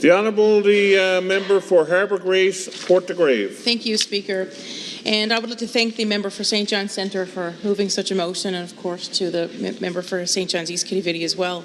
The Honourable Member for Harbour Grace, Port de Grave. Thank you, Speaker. And I would like to thank the member for St. John's Centre for moving such a motion, and of course to the member for St. John's East Kitty Vitty as well.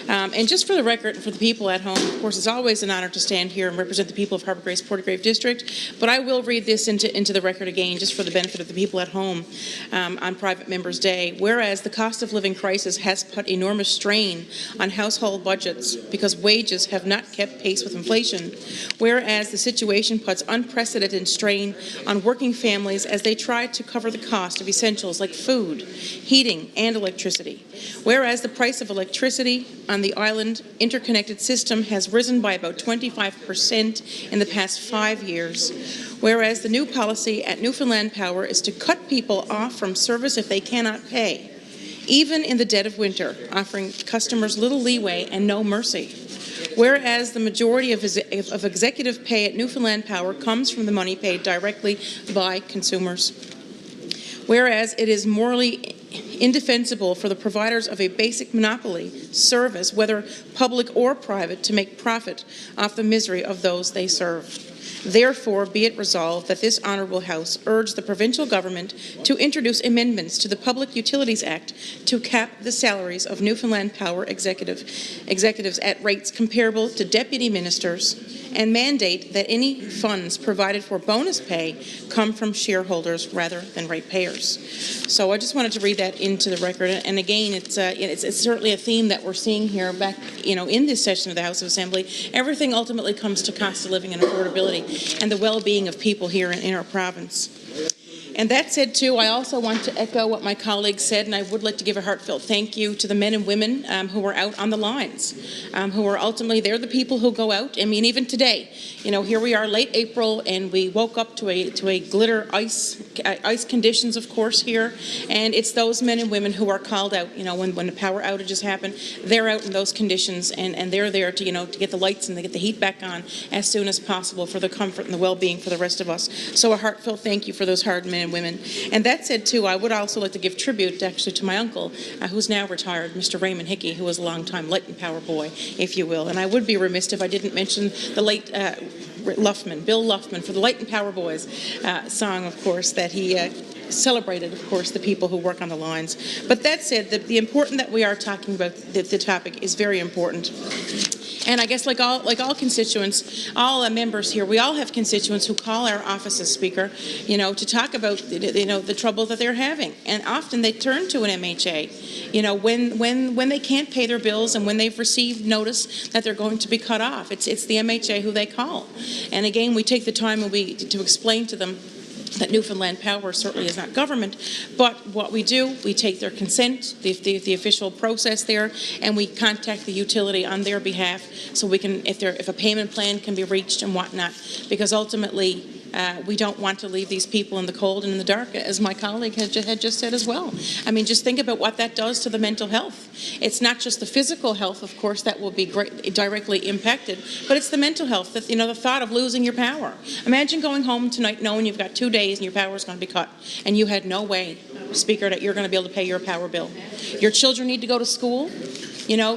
And just for the record, for the people at home, of course, it's always an honour to stand here and represent the people of Harbour Grace, Port de Grave District. But I will read this into the record again, just for the benefit of the people at home on Private Members' Day. Whereas the cost of living crisis has put enormous strain on household budgets because wages have not kept pace with inflation. Whereas the situation puts unprecedented strain on working families as they try to cover the cost of essentials like food, heating, and electricity. Whereas the price of electricity on the island interconnected system has risen by about 25% in the past 5 years. Whereas the new policy at Newfoundland Power is to cut people off from service if they cannot pay, even in the dead of winter, offering customers little leeway and no mercy. Whereas the majority of executive pay at Newfoundland Power comes from the money paid directly by consumers. Whereas it is morally indefensible for the providers of a basic monopoly service, whether public or private, to make profit off the misery of those they serve. Therefore, be it resolved that this Honourable House urge the provincial government to introduce amendments to the Public Utilities Act to cap the salaries of Newfoundland Power executives at rates comparable to deputy ministers, and mandate that any funds provided for bonus pay come from shareholders rather than ratepayers. So I just wanted to read that into the record. And again, it's certainly a theme that we're seeing here back, in this session of the House of Assembly. Everything ultimately comes to cost of living and affordability and the well-being of people here in our province. And that said, too, I also want to echo what my colleagues said, and I would like to give a heartfelt thank you to the men and women who are out on the lines, who are ultimately, they're the people who go out. I mean, even today, here we are late April, and we woke up to a glitter ice conditions, of course, here, and it's those men and women who are called out, when the power outages happen, they're out in those conditions, and they're there to, to get the lights and to get the heat back on as soon as possible for the comfort and the well-being for the rest of us. So a heartfelt thank you for those hard men and women. And that said, too, I would also like to give tribute actually to my uncle, who's now retired, Mr. Raymond Hickey, who was a long-time Light and Power boy, if you will. And I would be remiss if I didn't mention the late Bill Luffman, for the Light and Power Boys song, of course, that he celebrated, of course, the people who work on the lines. But that said, the important that we are talking about, the topic is very important. And I guess like all constituents, all members here, we all have constituents who call our offices, Speaker, to talk about, the trouble that they're having. And often they turn to an MHA, when they can't pay their bills and when they've received notice that they're going to be cut off. It's the MHA who they call. And again, we take the time to explain to them that Newfoundland Power certainly is not government, but what we do, we take their consent, the official process there, and we contact the utility on their behalf so we can, if a payment plan can be reached and whatnot, because ultimately we don't want to leave these people in the cold and in the dark, as my colleague had just said as well. I mean, just think about what that does to the mental health. It's not just the physical health, of course, that will be directly impacted, but it's the mental health, that, the thought of losing your power. Imagine going home tonight knowing you've got 2 days and your power is going to be cut, and you had no way, Speaker, that you're going to be able to pay your power bill. Your children need to go to school.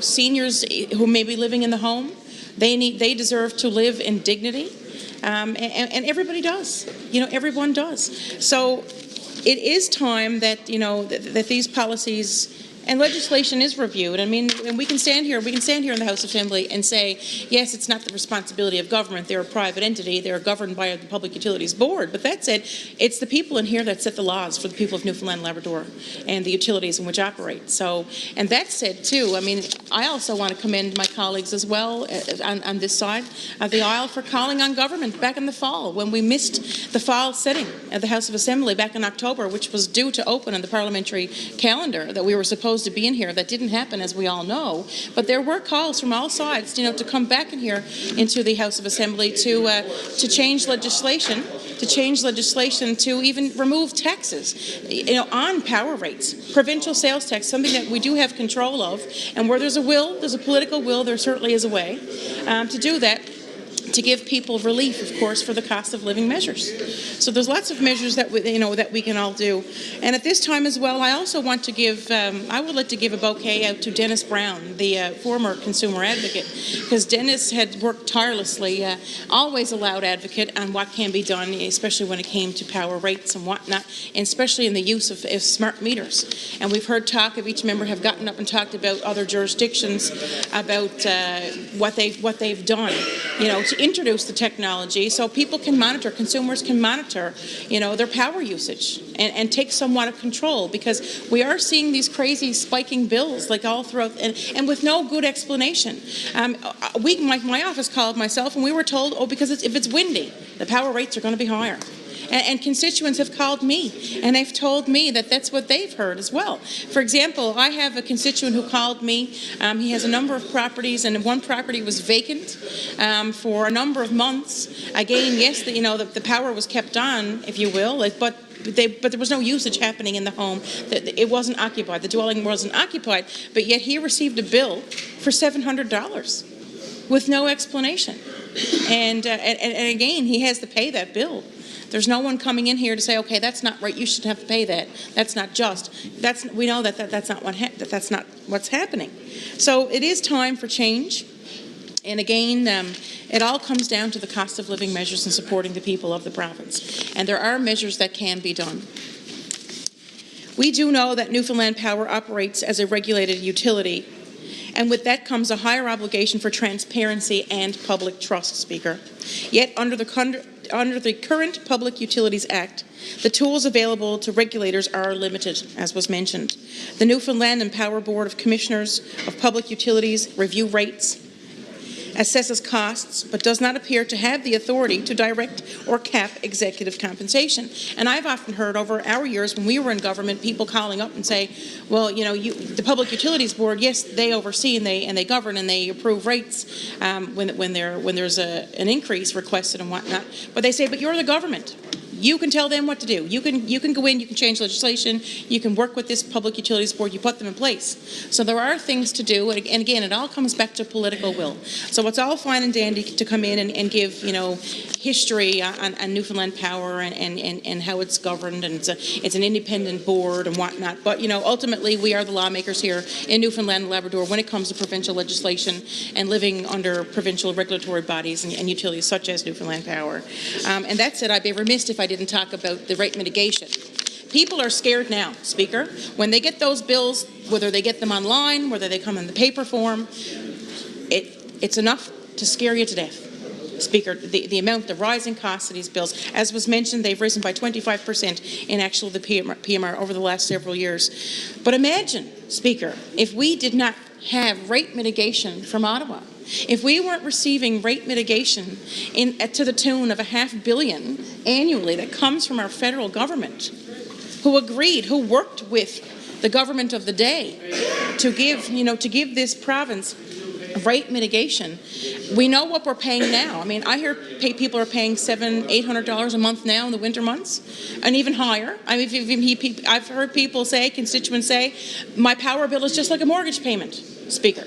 Seniors who may be living in the home, they deserve to live in dignity. And everybody does, everyone does. So it is time that, that these policies and legislation is reviewed. I mean, and we can stand here in the House Assembly and say, yes, it's not the responsibility of government. They're a private entity. They're governed by the Public Utilities Board. But that said, it's the people in here that set the laws for the people of Newfoundland and Labrador and the utilities in which operate. So, and that said, too, I mean, I also want to commend my colleagues as well on this side of the aisle for calling on government back in the fall when we missed the fall sitting at the House of Assembly back in October, which was due to open on the parliamentary calendar that we were supposed to be in here. That didn't happen, as we all know, but there were calls from all sides, to come back in here into the House of Assembly to change legislation, to even remove taxes, on power rates, provincial sales tax, something that we do have control of, and where there's a will, there's a political will, there certainly is a way to do that. to give people relief, of course, for the cost of living measures. So there's lots of measures that that we can all do. And at this time as well, I also want to give, I would like to give a bouquet out to Dennis Brown, the former consumer advocate, because Dennis had worked tirelessly, always a loud advocate on what can be done, especially when it came to power rates and whatnot, and especially in the use of smart meters. And we've heard talk of each member have gotten up and talked about other jurisdictions, about what they've done, to introduce the technology so people can monitor, consumers can monitor, their power usage and take somewhat of control, because we are seeing these crazy spiking bills like all throughout and with no good explanation. My office called myself and we were told, because if it's windy, the power rates are going to be higher. And constituents have called me, and they've told me that that's what they've heard as well. For example, I have a constituent who called me. He has a number of properties, and one property was vacant for a number of months. Again, yes, the power was kept on, if you will, but there was no usage happening in the home. It wasn't occupied. The dwelling wasn't occupied, but yet he received a bill for $700 with no explanation. And again, he has to pay that bill. There's no one coming in here to say, okay, that's not right, you should have to pay that. That's not just. We know that's not what's happening. So it is time for change. And again, it all comes down to the cost of living measures and supporting the people of the province. And there are measures that can be done. We do know that Newfoundland Power operates as a regulated utility, and with that comes a higher obligation for transparency and public trust, Speaker. Yet, under the current Public Utilities Act, the tools available to regulators are limited, as was mentioned. The Newfoundland and Power Board of Commissioners of Public Utilities review rates, assesses costs, but does not appear to have the authority to direct or cap executive compensation. And I've often heard over our years when we were in government, people calling up and say, well, the Public Utilities Board, yes, they oversee and they govern and they approve rates when there's an increase requested and whatnot. But they say, but you're the government. You can tell them what to do. You can go in, you can change legislation, you can work with this Public Utilities Board, you put them in place. So there are things to do, and again, it all comes back to political will. So it's all fine and dandy to come in and give, history on Newfoundland Power and how it's governed, and it's an independent board and whatnot. But, ultimately, we are the lawmakers here in Newfoundland and Labrador when it comes to provincial legislation and living under provincial regulatory bodies and utilities such as Newfoundland Power. And that said, I'd be remiss if I didn't talk about the rate mitigation. People are scared now, Speaker. When they get those bills, whether they get them online, whether they come in the paper form, it's enough to scare you to death. Speaker, the rising costs of these bills, as was mentioned, they've risen by 25% in actual the PMR over the last several years. But imagine, Speaker, if we did not have rate mitigation from Ottawa, if we weren't receiving rate mitigation to the tune of $500 million annually that comes from our federal government, who worked with the government of the day to give this province rate mitigation. We know what we're paying now. I mean, I hear people are paying $700-800 a month now in the winter months, and even higher. I mean, I've heard constituents say, my power bill is just like a mortgage payment, Speaker.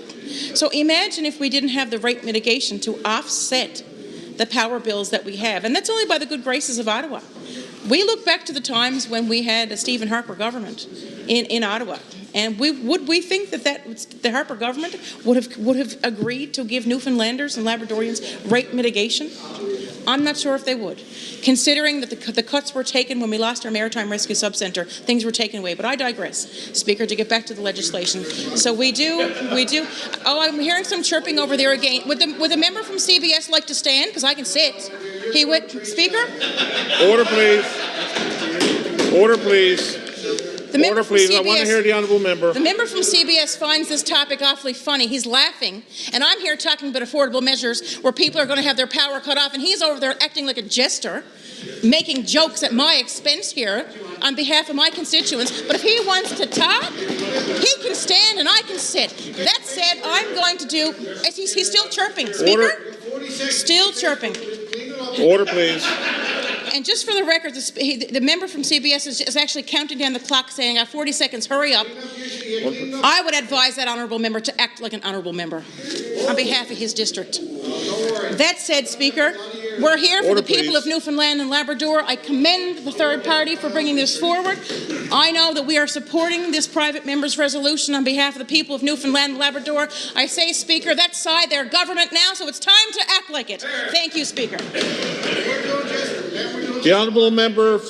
So imagine if we didn't have the rate mitigation to offset the power bills that we have, and that's only by the good graces of Ottawa. We look back to the times when we had a Stephen Harper government in Ottawa. And would we think that the Harper government would have agreed to give Newfoundlanders and Labradorians rate mitigation? I'm not sure if they would, considering that the cuts were taken when we lost our Maritime Rescue Subcentre. Things were taken away. But I digress, Speaker, to get back to the legislation. So we do. Oh, I'm hearing some chirping over there again. Would the member from CBS like to stand? Because I can sit. He would. Speaker? Order, please. Order, please. Order, please. I want to hear the honourable member. The member from CBS finds this topic awfully funny. He's laughing, and I'm here talking about affordable measures where people are going to have their power cut off, and he's over there acting like a jester, making jokes at my expense here on behalf of my constituents. But if he wants to talk, he can stand and I can sit. That said, I'm going to do... He's still chirping. Speaker? Order. Still chirping. Order, please. And just for the record, the member from CBS is actually counting down the clock saying, I have 40 seconds, hurry up. I would advise that honourable member to act like an honourable member on behalf of his district. That said, Speaker, we're here for Order, the people please. of Newfoundland and Labrador. I commend the third party for bringing this forward. I know that we are supporting this private member's resolution on behalf of the people of Newfoundland and Labrador. I say, Speaker, that side, they're government now, so it's time to act like it. Thank you, Speaker. The honourable member for